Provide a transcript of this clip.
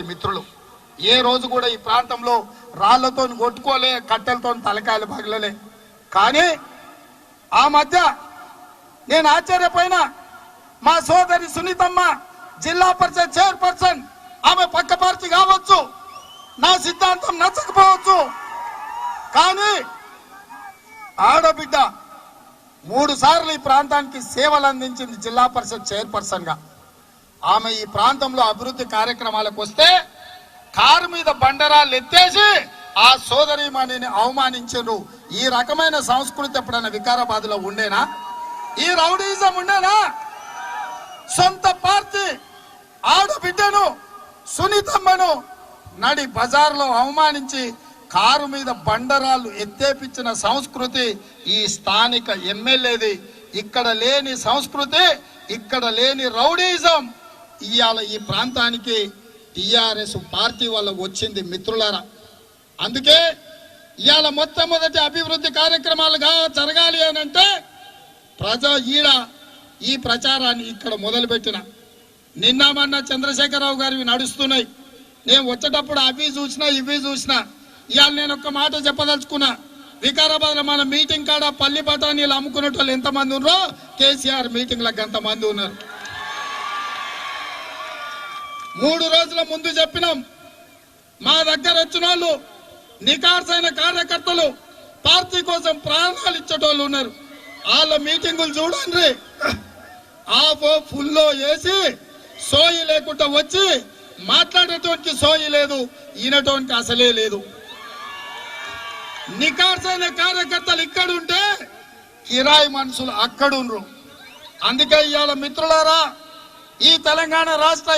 ఈ మిత్రులు ఏ రోజు కూడా ఈ ప్రాంతంలో రాళ్లతో కొట్టుకోలే, కట్టెలతో తలకాయలు పగలలే. కానీ ఆ మధ్య నేను ఆశ్చర్యపోయినా, మా సోదరి సునీతమ్మ జిల్లా పరిషత్ చైర్పర్సన్, ఆమె పక్క పార్టీ కావచ్చు, నా సిద్ధాంతం నచ్చకపోవచ్చు, కానీ ఆడబిడ్డ 3 సార్లు ఈ ప్రాంతానికి సేవలు అందించింది జిల్లా పరిషత్ చైర్పర్సన్ గా. ఆమె ఈ ప్రాంతంలో అభివృద్ధి కార్యక్రమాలకు వస్తే కారు మీద బండరాలు ఎత్తేసి ఆ సోదరిమణిని అవమానించారు. ఈ రకమైన సంస్కృతి ఎప్పుడైనా వికారాబాద్ లో ఉండేనా? ఈ రౌడీజం ఉండేనా? సొంత పార్టీ ఆడబిడ్డను సునీతమ్మను నడి బజార్లో అవమానించి కారు మీద బండరాలు ఎత్తేపించిన సంస్కృతి ఈ స్థానిక ఎమ్మెల్యేది. ఇక్కడ లేని సంస్కృతి, ఇక్కడ లేని రౌడీజం ఇవాళ ఈ ప్రాంతానికి టిఆర్ఎస్ పార్టీ వల్ల వచ్చింది మిత్రులారా. అందుకే ఇవాళ మొట్టమొదటి అభివృద్ధి కార్యక్రమాలుగా జరగాలి అని అంటే ఈ ప్రచారాన్ని ఇక్కడ మొదలుపెట్టిన నిన్న మొన్న చంద్రశేఖరరావు గారివి నడుస్తున్నాయి. నేను వచ్చేటప్పుడు అవి చూసినా ఇవి చూసినా. ఇవాళ నేను ఒక్క మాట చెప్పదలుచుకున్నా. వికారాబాద్ లో మన మీటింగ్ కాడ పల్లి బఠానీలు అమ్ముకునే వాళ్ళు ఎంతమంది ఉన్నారో కేసీఆర్ మీటింగ్లకు అంతమంది ఉన్నారు. 3 రోజుల ముందు చెప్పినాం, మా దగ్గర వచ్చిన వాళ్ళు నికార్సైన కార్యకర్తలు, పార్టీ కోసం ప్రాణాలు ఇచ్చేటోళ్ళు ఉన్నారు. వాళ్ళ మీటింగులు చూడండి, ఫుల్లో వేసి సోయి లేకుండా వచ్చి మాట్లాడేటువంటి సోయి లేదు, ఈయనటువంటి అసలే లేదు. నికార్సైన కార్యకర్తలు ఇక్కడుంటే కిరాయి మనుషులు అక్కడుండ్రు. అందుకే ఇవాళ మిత్రులారా, ఈ తెలంగాణ రాష్ట్ర